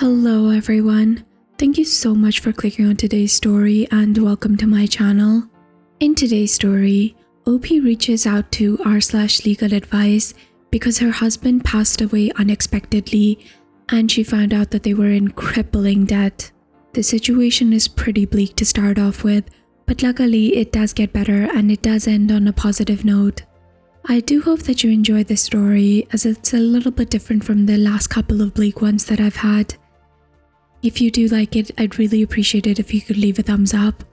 Hello everyone, thank you so much for clicking on today's story and welcome to my channel. In today's story, OP reaches out to r/legal advice because her husband passed away unexpectedly and she found out that they were in crippling debt. The situation is pretty bleak to start off with, but luckily it does get better and it does end on a positive note. I do hope that you enjoy this story as it's a little bit different from the last couple of bleak ones that I've had. If you do like it, I'd really appreciate it if you could leave a thumbs up.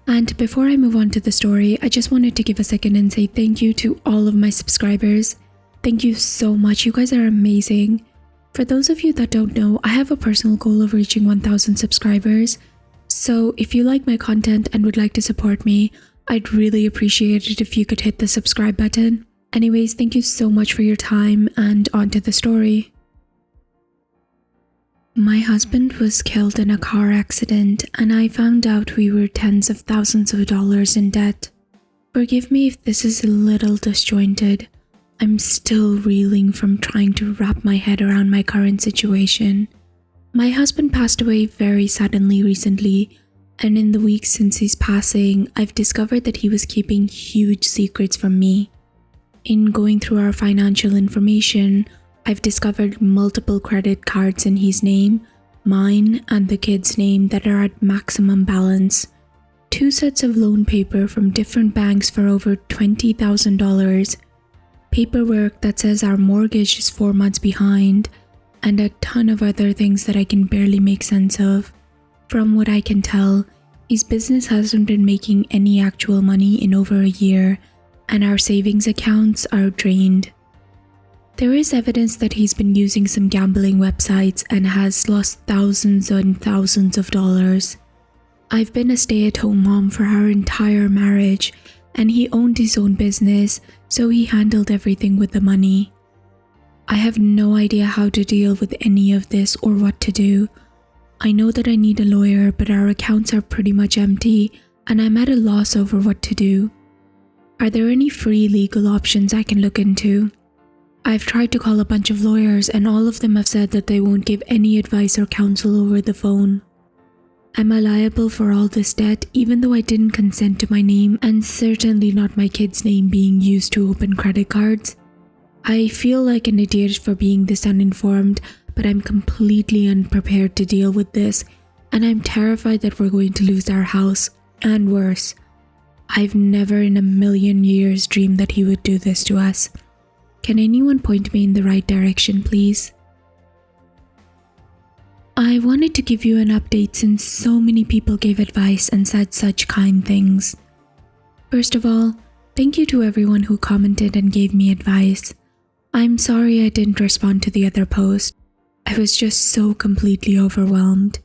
And before I move on to the story, I just wanted to give a second and say thank you to all of my subscribers. Thank you so much, you guys are amazing. For those of you that don't know, I have a personal goal of reaching 1,000 subscribers. So if you like my content and would like to support me, I'd really appreciate it if you could hit the subscribe button. Anyways, thank you so much for your time and on to the story. My husband was killed in a car accident and I found out we were tens of thousands of dollars in debt. Forgive me if this is a little disjointed. I'm still reeling from trying to wrap my head around my current situation. My husband passed away very suddenly recently, and in the weeks since his passing, I've discovered that he was keeping huge secrets from me. In going through our financial information, I've discovered multiple credit cards in his name, mine, and the kid's name that are at maximum balance. 2 sets of loan paper from different banks for over $20,000. Paperwork that says our mortgage is 4 months behind, and a ton of other things that I can barely make sense of. From what I can tell, his business hasn't been making any actual money in over a year, and our savings accounts are drained. There is evidence that he's been using some gambling websites and has lost thousands and thousands of dollars. I've been a stay-at-home mom for our entire marriage, and he owned his own business, so he handled everything with the money. I have no idea how to deal with any of this or what to do. I know that I need a lawyer, but our accounts are pretty much empty, and I'm at a loss over what to do. Are there any free legal options I can look into? I've tried to call a bunch of lawyers and all of them have said that they won't give any advice or counsel over the phone. Am I liable for all this debt even though I didn't consent to my name and certainly not my kid's name being used to open credit cards? I feel like an idiot for being this uninformed, but I'm completely unprepared to deal with this, and I'm terrified that we're going to lose our house, and worse. I've never in a million years dreamed that he would do this to us. Can anyone point me in the right direction, please? I wanted to give you an update since so many people gave advice and said such kind things. First of all, thank you to everyone who commented and gave me advice. I'm sorry I didn't respond to the other post. I was just so completely overwhelmed.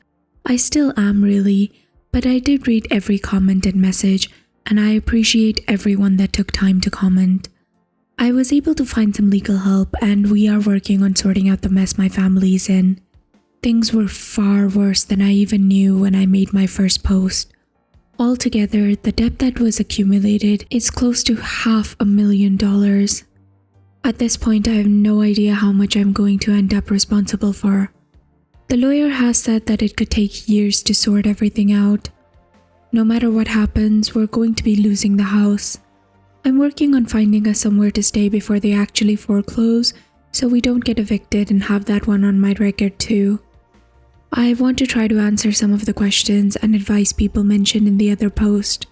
I still am really, but I did read every comment and message, and I appreciate everyone that took time to comment. I was able to find some legal help and we are working on sorting out the mess my family's in. Things were far worse than I even knew when I made my first post. Altogether, the debt that was accumulated is close to $500,000. At this point, I have no idea how much I'm going to end up responsible for. The lawyer has said that it could take years to sort everything out. No matter what happens, we're going to be losing the house. I'm working on finding us somewhere to stay before they actually foreclose, so we don't get evicted and have that one on my record too. I want to try to answer some of the questions and advice people mentioned in the other post.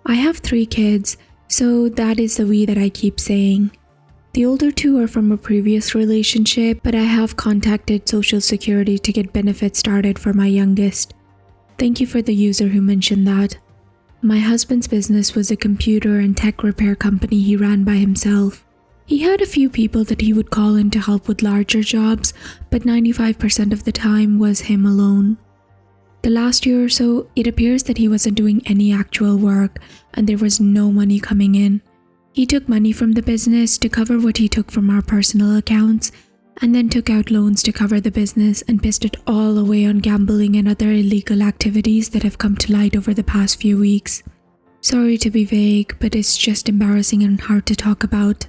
I have 3 kids, so that is the we that I keep saying. The older 2 are from a previous relationship, but I have contacted Social Security to get benefits started for my youngest. Thank you for the user who mentioned that. My husband's business was a computer and tech repair company he ran by himself. He had a few people that he would call in to help with larger jobs, but 95% of the time was him alone. The last year or so, it appears that he wasn't doing any actual work and there was no money coming in. He took money from the business to cover what he took from our personal accounts and then took out loans to cover the business and pissed it all away on gambling and other illegal activities that have come to light over the past few weeks. Sorry to be vague, but it's just embarrassing and hard to talk about.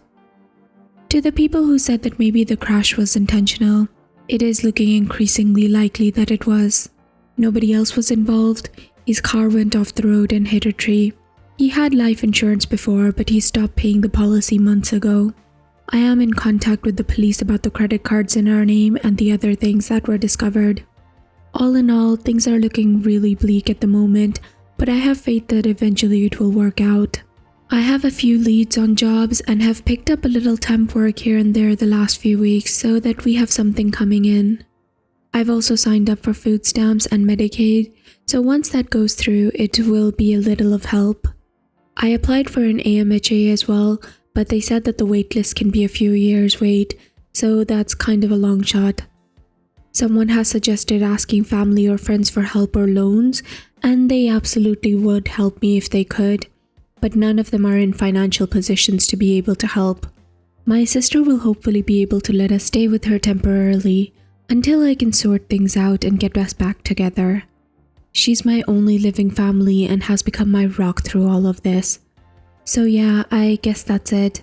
To the people who said that maybe the crash was intentional, It is looking increasingly likely that it was. Nobody else was involved. His car went off the road and hit a tree. He had life insurance before, but he stopped paying the policy months ago. I am in contact with the police about the credit cards in our name and the other things that were discovered. All in all, things are looking really bleak at the moment, but I have faith that eventually it will work out. I have a few leads on jobs and have picked up a little temp work here and there the last few weeks so that we have something coming in. I've also signed up for food stamps and Medicaid, so once that goes through, it will be a little of help. I applied for an AMHA as well, but they said that the waitlist can be a few years wait, so that's kind of a long shot. Someone has suggested asking family or friends for help or loans, and they absolutely would help me if they could, but none of them are in financial positions to be able to help. My sister will hopefully be able to let us stay with her temporarily until I can sort things out and get us back together. She's my only living family and has become my rock through all of this. So yeah, I guess that's it.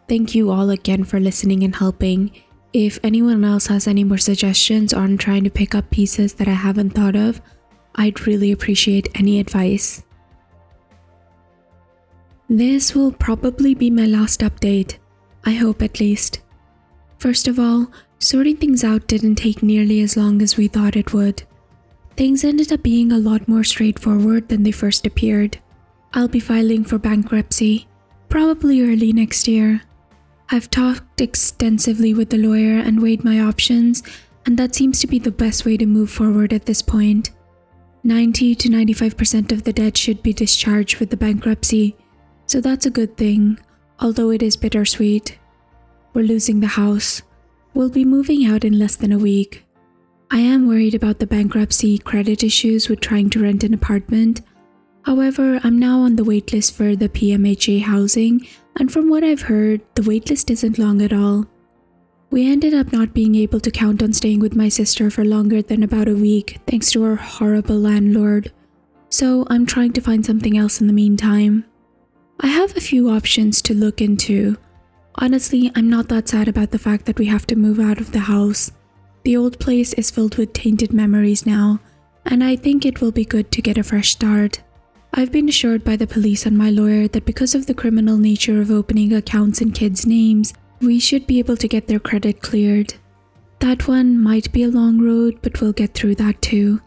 Thank you all again for listening and helping. If anyone else has any more suggestions on trying to pick up pieces that I haven't thought of, I'd really appreciate any advice. This will probably be my last update. I hope at least. First of all, sorting things out didn't take nearly as long as we thought it would. Things ended up being a lot more straightforward than they first appeared. I'll be filing for bankruptcy, probably early next year. I've talked extensively with the lawyer and weighed my options, and that seems to be the best way to move forward at this point. 90 to 95% of the debt should be discharged with the bankruptcy, so that's a good thing, although it is bittersweet. We're losing the house. We'll be moving out in less than a week. I am worried about the bankruptcy credit issues with trying to rent an apartment. However, I'm now on the waitlist for the PMHA housing, and from what I've heard, the waitlist isn't long at all. We ended up not being able to count on staying with my sister for longer than about a week thanks to our horrible landlord, so I'm trying to find something else in the meantime. I have a few options to look into. Honestly, I'm not that sad about the fact that we have to move out of the house. The old place is filled with tainted memories now, and I think it will be good to get a fresh start. I've been assured by the police and my lawyer that because of the criminal nature of opening accounts in kids' names, we should be able to get their credit cleared. That one might be a long road, but we'll get through that too.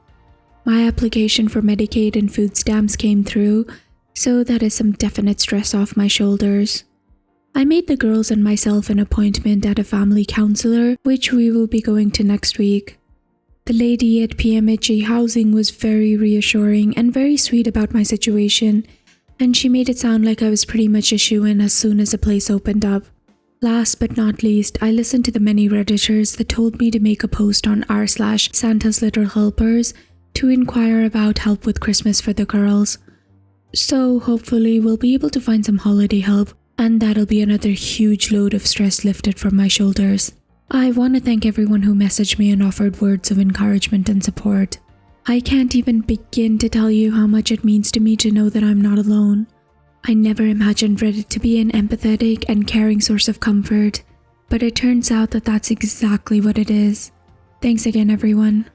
My application for Medicaid and food stamps came through, so that is some definite stress off my shoulders. I made the girls and myself an appointment at a family counselor, which we will be going to next week. The lady at PMHA Housing was very reassuring and very sweet about my situation, and she made it sound like I was pretty much a shoo-in as soon as the place opened up. Last but not least, I listened to the many Redditors that told me to make a post on r/Santa's Little Helpers to inquire about help with Christmas for the girls. So hopefully we'll be able to find some holiday help, and that'll be another huge load of stress lifted from my shoulders. I want to thank everyone who messaged me and offered words of encouragement and support. I can't even begin to tell you how much it means to me to know that I'm not alone. I never imagined Reddit to be an empathetic and caring source of comfort, but it turns out that that's exactly what it is. Thanks again, everyone.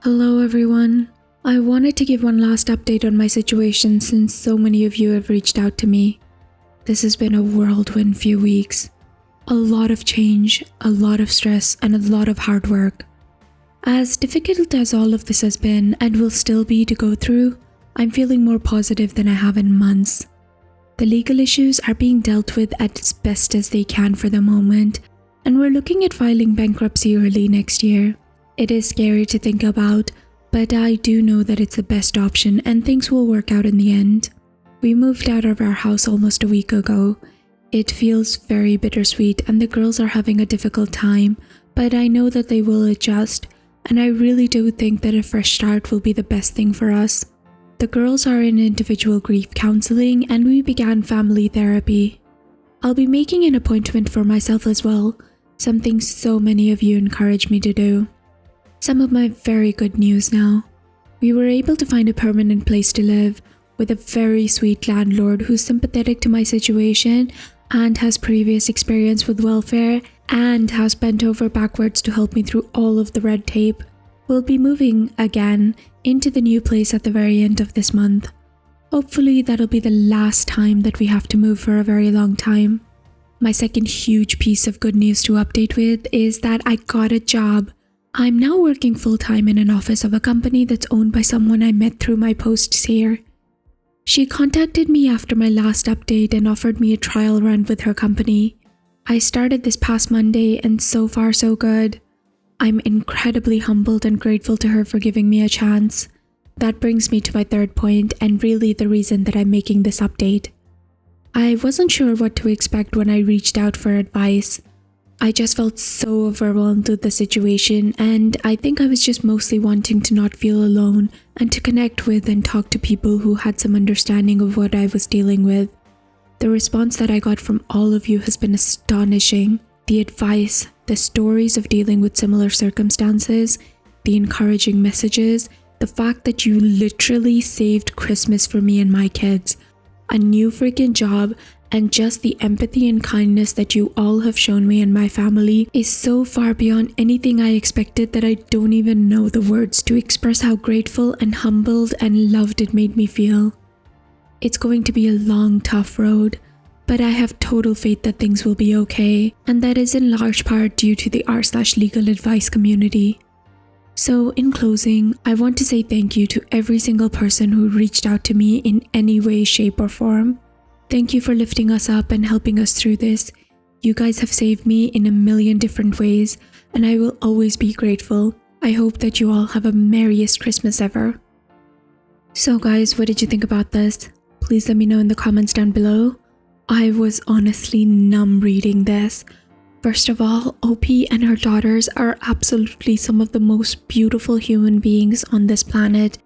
Hello, everyone. I wanted to give one last update on my situation since so many of you have reached out to me. This has been a whirlwind few weeks. A lot of change, a lot of stress, and a lot of hard work. As difficult as all of this has been and will still be to go through, I'm feeling more positive than I have in months. The legal issues are being dealt with as best as they can for the moment, and we're looking at filing bankruptcy early next year. It is scary to think about, but I do know that it's the best option and things will work out in the end. We moved out of our house almost a week ago. It feels very bittersweet and the girls are having a difficult time, but I know that they will adjust, and I really do think that a fresh start will be the best thing for us. The girls are in individual grief counseling and we began family therapy. I'll be making an appointment for myself as well, something so many of you encouraged me to do. Some of my very good news now. We were able to find a permanent place to live with a very sweet landlord who's sympathetic to my situation and has previous experience with welfare and has bent over backwards to help me through all of the red tape, will be moving again into the new place at the very end of this month. Hopefully that'll be the last time that we have to move for a very long time. My second huge piece of good news to update with is that I got a job. I'm now working full-time in an office of a company that's owned by someone I met through my posts here. She contacted me after my last update and offered me a trial run with her company. I started this past Monday and so far so good. I'm incredibly humbled and grateful to her for giving me a chance. That brings me to my third point and really the reason that I'm making this update. I wasn't sure what to expect when I reached out for advice. I just felt so overwhelmed with the situation, and I think I was just mostly wanting to not feel alone and to connect with and talk to people who had some understanding of what I was dealing with. The response that I got from all of you has been astonishing. The advice, the stories of dealing with similar circumstances, the encouraging messages, the fact that you literally saved Christmas for me and my kids, a new freaking job, and just the empathy and kindness that you all have shown me and my family is so far beyond anything I expected that I don't even know the words to express how grateful and humbled and loved it made me feel. It's going to be a long, tough road, but I have total faith that things will be okay, and that is in large part due to the r/legal advice community. So in closing, I want to say thank you to every single person who reached out to me in any way, shape or form. Thank you for lifting us up and helping us through this. You guys have saved me in a million different ways, and I will always be grateful. I hope that you all have a merriest Christmas ever. So guys, what did you think about this? Please let me know in the comments down below. I was honestly numb reading this. First of all, OP and her daughters are absolutely some of the most beautiful human beings on this planet.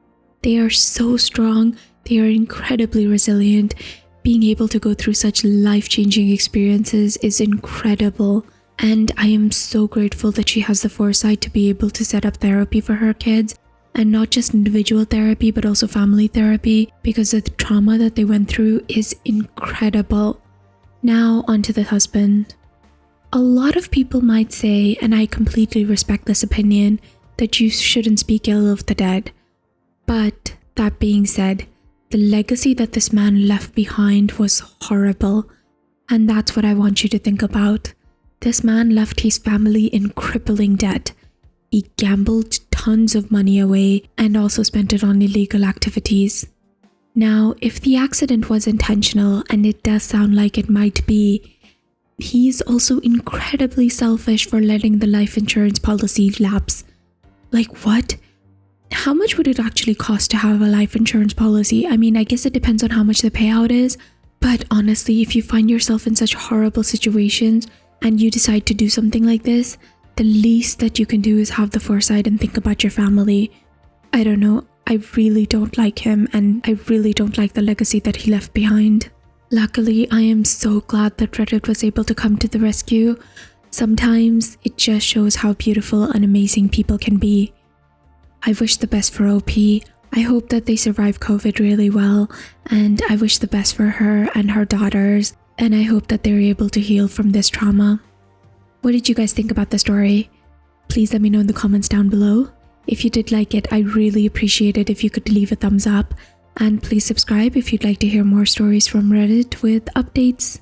They are so strong, they are incredibly resilient. Being able to go through such life-changing experiences is incredible, and I am so grateful that she has the foresight to be able to set up therapy for her kids, and not just individual therapy but also family therapy, because the trauma that they went through is incredible. Now onto the husband. A lot of people might say, and I completely respect this opinion, that you shouldn't speak ill of the dead. But that being said, the legacy that this man left behind was horrible, and that's what I want you to think about. This man left his family in crippling debt. He gambled tons of money away and also spent it on illegal activities. Now, if the accident was intentional, and it does sound like it might be, he's also incredibly selfish for letting the life insurance policy lapse. Like what? How much would it actually cost to have a life insurance policy? I mean, I guess it depends on how much the payout is, but honestly, if you find yourself in such horrible situations and you decide to do something like this, the least that you can do is have the foresight and think about your family. I don't know, I really don't like him, and I really don't like the legacy that he left behind. Luckily, I am so glad that Reddit was able to come to the rescue. Sometimes it just shows how beautiful and amazing people can be. I wish the best for OP. I hope that they survive COVID really well, and I wish the best for her and her daughters, and I hope that they're able to heal from this trauma. What did you guys think about the story? Please let me know in the comments down below. If you did like it, I'd really appreciate it if you could leave a thumbs up, and please subscribe if you'd like to hear more stories from Reddit with updates.